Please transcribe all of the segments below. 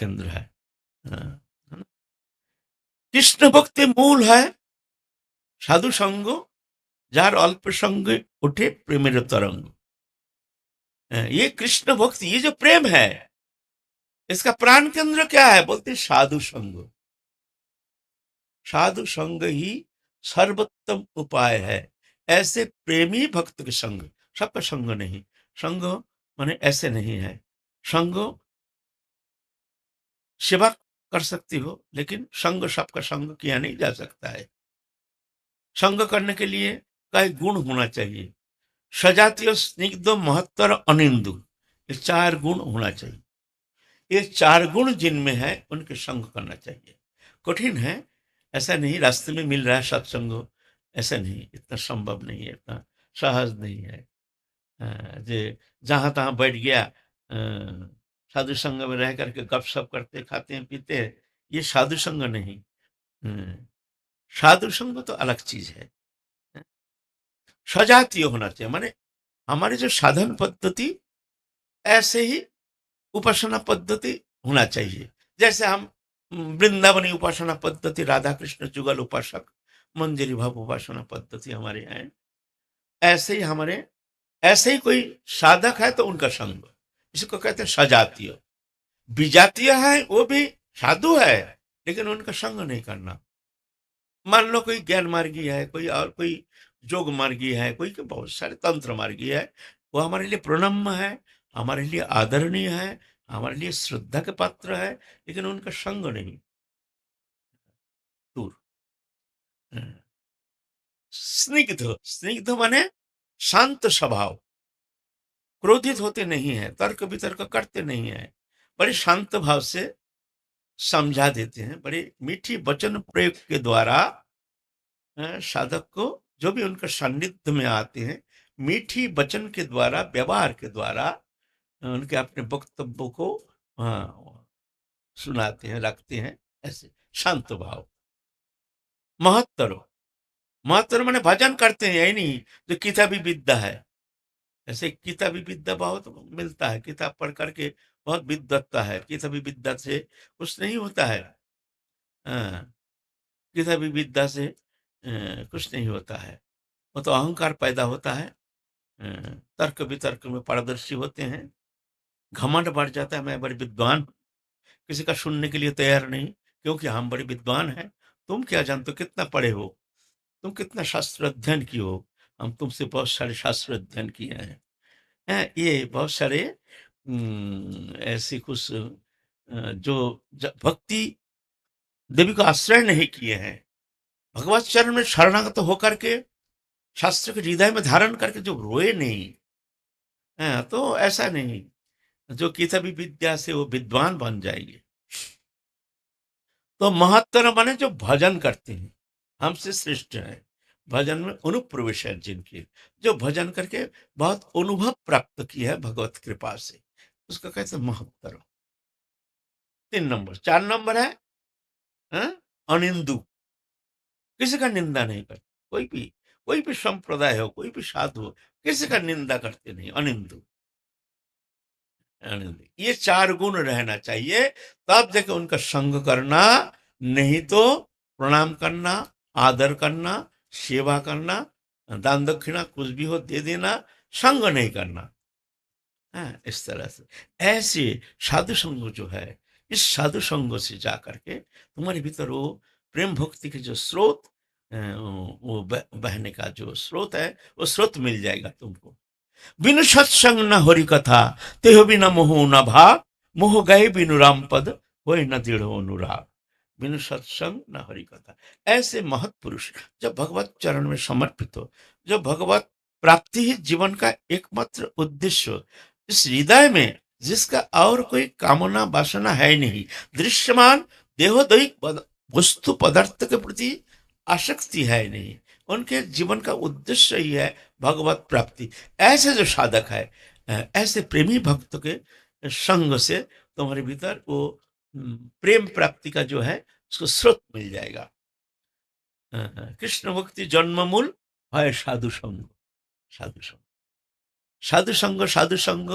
केंद्र है। है ना? कृष्ण भक्ति मूल है साधु संग, जार अल्प संग उठे प्रेमेर तरंग। ये कृष्ण भक्ति, ये जो प्रेम है, इसका प्राण केंद्र क्या है? बोलते साधु संग। साधु संग ही सर्वोत्तम उपाय है। ऐसे प्रेमी भक्त के संग, सबका संग नहीं, संग माने ऐसे नहीं है। संग सेवा कर सकती हो, लेकिन संग सबका संग किया नहीं जा सकता है। संग करने के लिए कई गुण होना चाहिए। सजातीय, स्निग्ध, महत्तर, अनिंदु, ये 4 गुण होना चाहिए। ये 4 गुण जिनमें है उनके संग करना चाहिए। कठिन है, ऐसा नहीं रास्ते में मिल रहा है सत्संग, ऐसा नहीं, इतना संभव नहीं है, इतना सहज नहीं है। जे जहाँ तहाँ बैठ गया, साधु संग में रह करके गपशप करते खाते हैं पीते हैं, ये साधु संग नहीं। साधु संग तो अलग चीज है। सजातीय होना चाहिए, माने हमारी जो साधन पद्धति ऐसे ही उपासना पद्धति होना चाहिए। जैसे हम वृंदावनी उपासना पद्धति, राधा कृष्ण जुगल उपासक, मंजरी भाव उपासना पद्धति हमारे हैं, ऐसे ही हमारे, ऐसे ही कोई साधक है तो उनका संग, इसको कहते हैं सजातीय। विजातीय है वो भी साधु है, लेकिन उनका संग नहीं करना। मान लो कोई ज्ञान मार्गी है, कोई और कोई जोग मार्गी है, कोई के बहुत सारे तंत्र मार्गी है, वो हमारे लिए प्रणम्य है, हमारे लिए आदरणीय है, हमारे लिए श्रद्धा के पात्र है, लेकिन उनका संग नहीं, दूर। स्निग्ध, स्निग्ध माने शांत स्वभाव, क्रोधित होते नहीं है, तर्क वितर्क करते नहीं है, बड़े शांत भाव से समझा देते हैं, बड़े मीठी वचन प्रयोग के द्वारा साधक को, जो भी उनका सान्निध्य में आते हैं, मीठी वचन के द्वारा, व्यवहार के द्वारा उनके अपने वक्तव्यों को सुनाते हैं, रखते हैं, ऐसे शांत भाव। महत्तर, महत्तर माने भजन करते हैं, यही नहीं जो किताबी विद्या है। ऐसे किताबी विद्या बहुत मिलता है, किताब पढ़ करके बहुत विद्वत्ता है, किताबी विद्या से कुछ नहीं होता है। किताबी विद्या से कुछ नहीं होता है, वो तो अहंकार पैदा होता है। तर्क वितर्क में पारदर्शी होते हैं, घमंड बढ़ जाता है, मैं बड़े विद्वान, किसी का सुनने के लिए तैयार नहीं, क्योंकि हम बड़े विद्वान हैं। तुम क्या जानते हो, कितना पढ़े हो, तुम कितना शास्त्र अध्ययन किए हो, हम तुमसे बहुत सारे शास्त्र अध्ययन किए हैं। ये बहुत सारे ऐसे कुछ जो भक्ति देवी को आश्रय नहीं किए हैं, भगवत चरण में शरणागत होकर के शास्त्र के हृदय में धारण करके जो रोए नहीं, तो ऐसा नहीं जो किताबी विद्या से वो विद्वान बन जाएंगे। तो महत्तर माने जो भजन करते हैं, हमसे श्रेष्ठ है, भजन में अनुप्रवेश है जिनकी, जो भजन करके बहुत अनुभव प्राप्त किया है भगवत कृपा से, उसका कहते हैं महत्तर। 3 नंबर। 4 नंबर है अनिंदु, किसी का निंदा नहीं करते, कोई भी संप्रदाय हो, कोई भी साधु हो, किसी का निंदा करते नहीं, अनिंदु। ये 4 गुण रहना चाहिए, तब जाके उनका संग करना, नहीं तो प्रणाम करना, आदर करना, सेवा करना, दान दक्षिणा कुछ भी हो दे देना, संग नहीं करना। इस तरह से ऐसे साधु संग जो है, इस साधु संग से जा करके तुम्हारे भीतर वो प्रेम भक्ति के जो स्रोत, वो बहने का जो स्रोत है, वो स्रोत मिल जाएगा तुमको। बिनु सत्संग न हरि कथा, तेह बिना मोह न भाग, मोह गए बिनु राम पद, होय न दृढ़ अनुराग। बिनु सत्संग न हरि कथा, ऐसे महत पुरुष जब भगवत चरण में समर्पित हो, जो भगवत प्राप्ति ही जीवन का एकमात्र उद्देश्य हो, इस हृदय में जिसका और कोई कामना वासना है नहीं, दृश्यमान देहोदैहिक वस्तु पदार्थ के प्रति आसक्ति है नहीं, उनके जीवन का उद्देश्य ही है भगवत प्राप्ति। ऐसे जो साधक है, ऐसे प्रेमी भक्त के संग से तुम्हारे भीतर वो प्रेम प्राप्ति का जो है उसको स्रोत मिल जाएगा। कृष्ण भक्ति जन्म मूल है साधु संग, साधु संग, साधु संग, साधु संग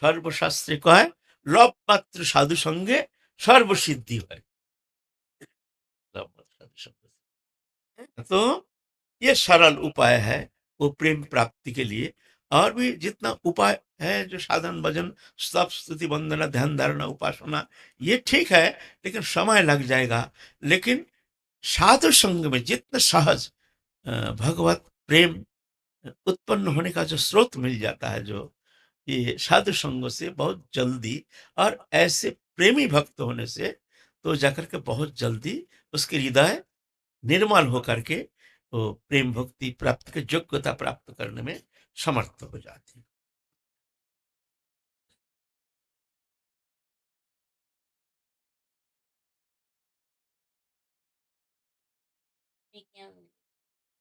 सर्वशास्त्रे कहे, लव मात्र साधु संगे सर्वसिद्धि है। तो ये सरल उपाय है वो प्रेम प्राप्ति के लिए। और भी जितना उपाय है जो साधन भजन स्तव स्तुति वंदना ध्यान धारणा उपासना, ये ठीक है, लेकिन समय लग जाएगा। लेकिन साधु संग में जितना सहज भगवत प्रेम उत्पन्न होने का जो स्रोत मिल जाता है, जो ये साधु संगों से बहुत जल्दी, और ऐसे प्रेमी भक्त होने से तो जाकर के बहुत जल्दी उसके हृदय निर्मल होकर के वो प्रेम भक्ति प्राप्त के योग्यता प्राप्त करने में समर्थ हो जाती है। ठीक है,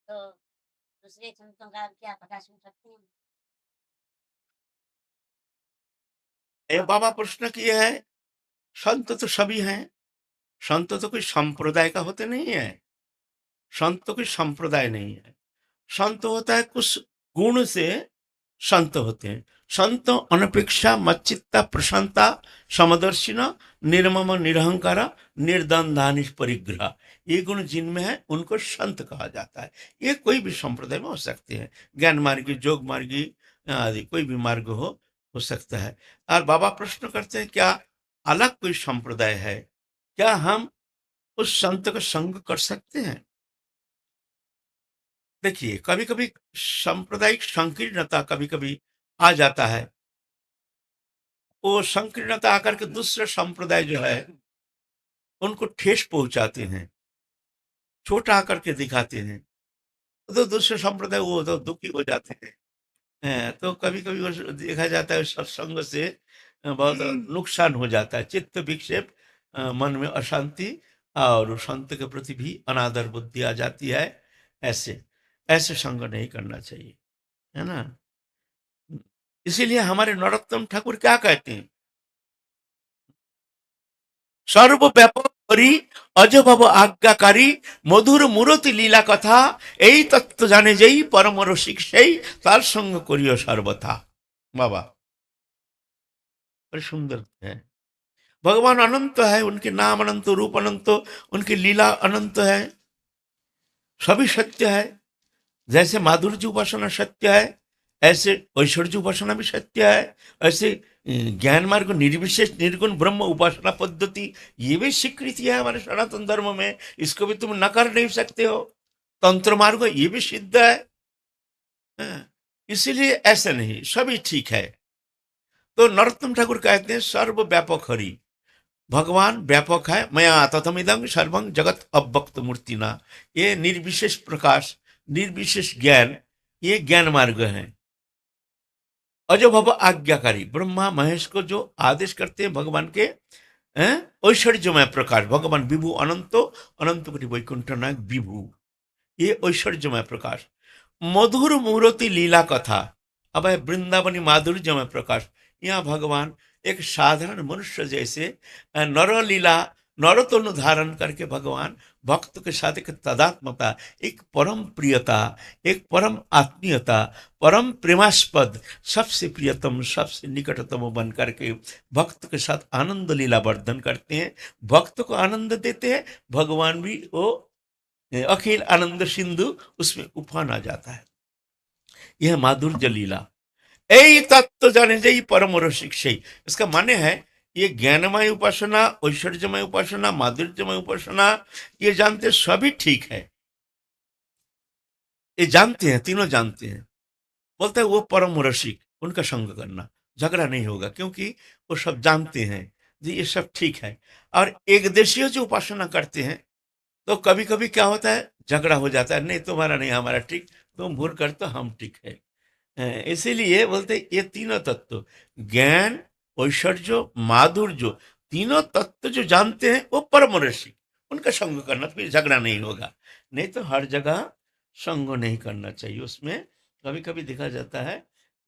तो दूसरे संतों का क्या पता सुन सकते हैं? ये बाबा प्रश्न किए है, संत तो सभी हैं, संत तो कोई संप्रदाय का होते नहीं है, संत तो कोई संप्रदाय नहीं है। संत होता है कुछ गुण से संत होते हैं। संत अनपेक्षा मच्चित्ता प्रशांता समदर्शिना निर्मम निरहंकारा निर्दंधानिश परिग्रह, ये गुण जिनमें है उनको संत कहा जाता है। ये कोई भी संप्रदाय में हो सकते हैं, ज्ञान मार्गी जोग मार्गी आदि कोई भी मार्ग हो सकता है। और बाबा प्रश्न करते हैं क्या अलग कोई संप्रदाय है, क्या हम उस संत का संग कर सकते हैं? देखिए कभी कभी सांप्रदायिक संकीर्णता कभी कभी आ जाता है, वो संकीर्णता आकर के दूसरे संप्रदाय जो है उनको ठेस पहुंचाते हैं, छोटा आकर के दिखाते हैं, तो दूसरे संप्रदाय वो तो दुखी हो जाते हैं। तो कभी कभी वो देखा जाता है सत्संग से बहुत नुकसान हो जाता है, चित्त विक्षेप, मन में अशांति, और संत के प्रति भी अनादर बुद्धि आ जाती है। ऐसे ऐसे संग नहीं करना चाहिए, है ना। इसीलिए हमारे नरोत्तम ठाकुर क्या कहते हैं, सर्वव्यापक हरि अजभव आज्ञाकारी मधुर मूर्ति लीला कथा এই তত্ত্ব জানে যেই পরম রসিক সেই তার সঙ্গ করিও সর্বথা। बाबा बड़े सुंदर है। भगवान अनंत है, उनके नाम अनंत, रूप अनंत, उनकी लीला अनंत है, सभी सत्य है। जैसे माधुर्य उपासना सत्य है, ऐसे ऐश्वर्य उपासना भी सत्य है। ऐसे ज्ञान मार्ग निर्विशेष निर्गुण ब्रह्म उपासना पद्धति, ये भी स्वीकृति है हमारे सनातन धर्म में, इसको भी तुम नकार नहीं सकते हो। तंत्र मार्ग ये भी सिद्ध है। हाँ, इसीलिए ऐसा नहीं, सभी ठीक है। तो नरोत्तम ठाकुर कहते हैं सर्व व्यापक हरि, भगवान व्यापक है। मया तथमिदं सर्वं जगत अव्यक्त मूर्तिना, ये निर्विशेष प्रकाश निर्विशेष ज्ञान, ये ज्ञान मार्ग है। अजो आज्ञाकारी, ब्रह्मा महेश को जो आदेश करते हैं भगवान के, ऐश्वर्यमय प्रकाश, भगवान विभु अनंतो अनंत कोटि वैकुंठ नायक विभु, ये ऐश्वर्यमय प्रकाश। मधुर मूर्ति लीला कथा, अब है वृंदावनी माधुर्यमय प्रकाश। यहाँ भगवान एक साधारण मनुष्य जैसे नर लीला नरोत्तम धारण करके भगवान भक्त के साथ एक तदात्मता, एक परम प्रियता, एक परम आत्मीयता, परम प्रेमास्पद, सबसे प्रियतम सबसे निकटतम बन करके भक्त के साथ आनंद लीला वर्धन करते हैं, भक्त को आनंद देते हैं। भगवान भी वो अखिल आनंद सिंधु, उसमें उफान आ जाता है। यह माधुर्य लीला, यही तत्व जाने जाइए परम रसिक सही। इसका माने है ये ज्ञानमय उपासना, ऐश्वर्यमय उपासना, माधुर्यमय उपासना, ये जानते सभी ठीक है, ये जानते हैं, तीनों जानते हैं। बोलते हैं वो परम रसिक, उनका संग करना झगड़ा नहीं होगा, क्योंकि वो सब जानते हैं जी ये सब ठीक है। और एक देशीय जो उपासना करते हैं तो कभी कभी क्या होता है, झगड़ा हो जाता है, नहीं तुम्हारा नहीं हमारा ठीक, तुम भूल कर तो हम ठीक है। इसीलिए बोलते ये तीनों तत्व ज्ञान ऐश्वर्य माधुर्य, तीनों तत्व जो जानते हैं वो परम ऋषि, उनका संग करना, फिर झगड़ा नहीं होगा। नहीं तो हर जगह संग नहीं करना चाहिए। उसमें कभी कभी देखा जाता है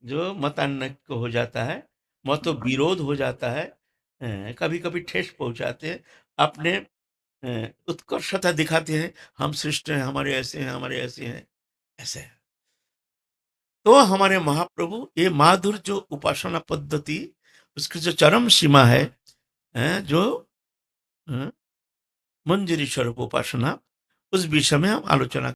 जो मतानैक्य हो जाता है, मत विरोध हो जाता है, कभी कभी ठेस पहुंचाते हैं, अपने उत्कर्षता दिखाते हैं, हम श्रेष्ठ हैं, हमारे ऐसे हैं, हमारे ऐसे हैं, ऐसे है। तो हमारे महाप्रभु ये माधुर जो उपासना पद्धति, उसकी जो चरम सीमा है, जो मंजरी स्वरूप उपासना, उस विषय में हम आलोचना